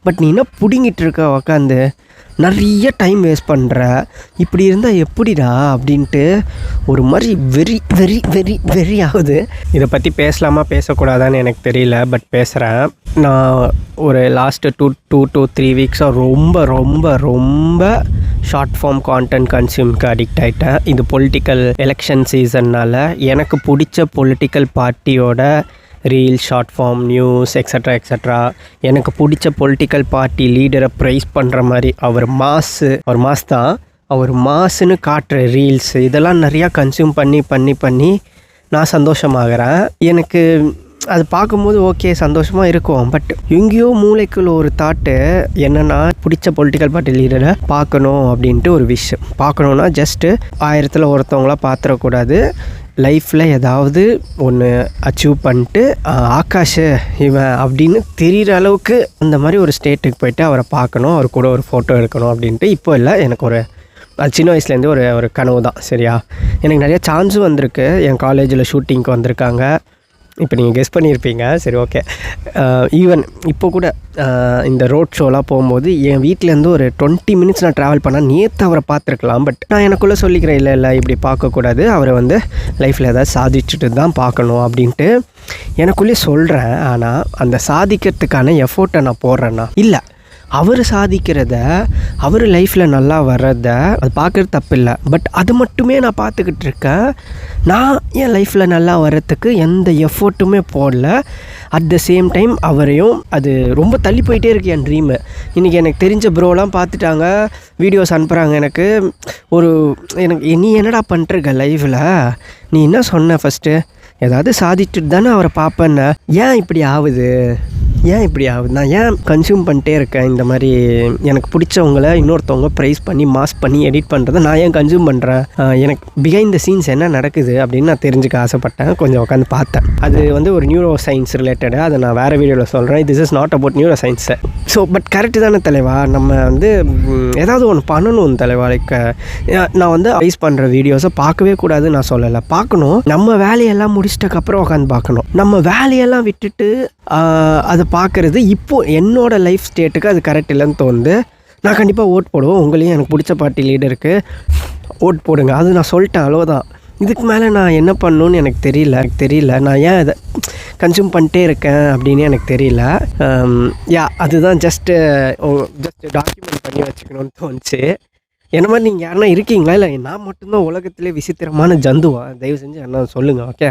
But நீ என்ன பிடுங்கிட்டு இருக்க உக்காந்து நிறைய டைம் வேஸ்ட் பண்ணுற, இப்படி இருந்தால் எப்படிடா அப்படின்ட்டு ஒரு மாதிரி வெறி வெறி வெறி வெறி ஆகுது. இதை பற்றி பேசலாமா பேசக்கூடாதான்னு எனக்கு தெரியல, பட் பேசுகிறேன். நான் ஒரு லாஸ்ட்டு 2 to 3 வீக்ஸாக ரொம்ப ரொம்ப ரொம்ப ஷார்ட் ஃபார்ம் கான்டென்ட் கன்சியூம்க்கு அடிக்ட் ஆகிட்டேன். இது பொலிட்டிக்கல் எலெக்ஷன் சீசன்னால் எனக்கு பிடிச்ச பொலிட்டிக்கல் பார்ட்டியோட reel, short form, news extra எனக்கு பிடிச்ச பொலிட்டிக்கல் பார்ட்டி லீடரை ப்ரைஸ் பண்ணுற மாதிரி அவர் மாஸ் தான், அவர் மாசுன்னு காட்டுற ரீல்ஸ் இதெல்லாம் நிறையா கன்சியூம் பண்ணி நான் சந்தோஷமாகறேன். எனக்கு அது பார்க்கும்போது ஓகே சந்தோஷமாக இருக்கும். பட் எங்கேயோ மூளைக்குள்ள ஒரு தாட்டு என்னென்னா, பிடிச்ச பொலிட்டிக்கல் பார்ட்டி லீடரை பார்க்கணும் அப்படின்ட்டு ஒரு விஷயம். பார்க்கணுன்னா ஜஸ்ட்டு 1000ல் ஒருத்தவங்களாம் பார்த்துடக்கூடாது. லைஃப்பில் ஏதாவது ஒன்று அச்சீவ் பண்ணிட்டு ஆகாஷ் இவன் அப்படின்னு தெரிகிற அளவுக்கு அந்த மாதிரி ஒரு ஸ்டேட்டுக்கு போய்ட்டு அவரை பார்க்கணும், அவர் கூட ஒரு ஃபோட்டோ எடுக்கணும் அப்படின்ட்டு. இப்போ இல்லை, எனக்கு ஒரு அது சின்ன வயசுலேருந்து ஒரு கனவு தான். சரியா, எனக்கு நிறைய சான்ஸும் வந்திருக்கு. என் காலேஜில் ஷூட்டிங்க்கு வந்திருக்காங்க. இப்போ நீங்கள் கெஸ் பண்ணியிருப்பீங்க. சரி, ஓகே. ஈவன் இப்போ கூட இந்த ரோட் ஷோலாம் போகும்போது என் வீட்டிலேருந்து ஒரு 20 மினிட்ஸ் நான் ட்ராவல் பண்ணால் நேற்று அவரை பார்த்துருக்கலாம். பட் நான் எனக்குள்ளே சொல்லிக்கிறேன், இல்லை இப்படி பார்க்கக்கூடாது, அவரை லைஃப்பில் ஏதாவது சாதிச்சுட்டு தான் பார்க்கணும் அப்படின்ட்டு எனக்குள்ளேயே சொல்கிறேன். ஆனால் அந்த சாதிக்கிறதுக்கான எஃபோர்ட்டை நான் போடுறேன்னா இல்லை, அவர் சாதிக்கிறத, அவர் லைஃப்பில் நல்லா வர்றத அது பார்க்குறது தப்பில்லை. பட் அது மட்டுமே நான் பார்த்துக்கிட்டு இருக்கேன். நான் என் லைஃப்பில் நல்லா வர்றதுக்கு எந்த எஃபோர்ட்டுமே போடல. அட் த சேம் டைம் அவரையும் அது ரொம்ப தள்ளி போயிட்டே இருக்கு என் ட்ரீமு. இன்றைக்கி எனக்கு தெரிஞ்ச ப்ரோலாம் பார்த்துட்டாங்க, வீடியோஸ் அனுப்புகிறாங்க எனக்கு நீ என்னடா பண்ணிருக்க லைஃப்பில், நீ என்ன சொன்ன ஃபஸ்ட்டு, ஏதாவது சாதிச்சுட்டு தானே அவரை பார்ப்பேன்ன, ஏன் இப்படி ஆகுது நான் ஏன் கன்சியூம் பண்ணிட்டே இருக்கேன் இந்த மாதிரி எனக்கு பிடிச்சவங்கள இன்னொருத்தவங்க ப்ரைஸ் பண்ணி மாஸ் பண்ணி எடிட் பண்ணுறதை நான் ஏன் கன்சியூம் பண்ணுறேன், எனக்கு பிஹைண்ட் த சீன்ஸ் என்ன நடக்குது அப்படின்னு நான் தெரிஞ்சுக்க ஆசைப்பட்டேன். கொஞ்சம் உட்காந்து பார்த்தேன். அது ஒரு நியூரோ சயின்ஸ் ரிலேட்டடாக, அதை நான் வேறு வீடியோவில் சொல்கிறேன். This is not about neuro science. So but correct தானே தலைவா, நம்ம ஏதாவது ஒன்று பண்ணணும் தலைவா. லைக் நான் ப்ரைஸ் பண்ணுற வீடியோஸை பார்க்கவே கூடாதுன்னு நான் சொல்லலை, பார்க்கணும். நம்ம வேலையெல்லாம் முடிச்சிட்டக்கப்புறம் உட்காந்து பார்க்கணும். நம்ம வேலையெல்லாம் விட்டுட்டு அதை பார்க்குறது இப்போது என்னோடய லைஃப் ஸ்டேட்டுக்கு அது கரெக்ட் இல்லைன்னு தோணுது. நான் கண்டிப்பாக ஓட் போடுவோம். உங்களையும் எனக்கு பிடிச்ச பார்ட்டி லீடருக்கு ஓட் போடுங்க, அது நான் சொல்லிட்டேன், அவ்வளோதான். இதுக்கு மேலே நான் என்ன பண்ணணுன்னு எனக்கு தெரியல. நான் ஏன் அதை கன்சியூம் பண்ணிட்டே இருக்கேன் அப்படின்னு எனக்கு தெரியல. அதுதான் ஜஸ்ட்டு டாக்குமெண்ட் பண்ணி வச்சுக்கணும்னு தோணுச்சு. என்ன மாதிரி நீங்கள் யாருன்னா இருக்கீங்களா, இல்லை நான் மட்டும்தான் உலகத்திலே விசித்திரமான ஜந்துவா? தயவு செஞ்சு என்ன சொல்லுங்கள். ஓகே.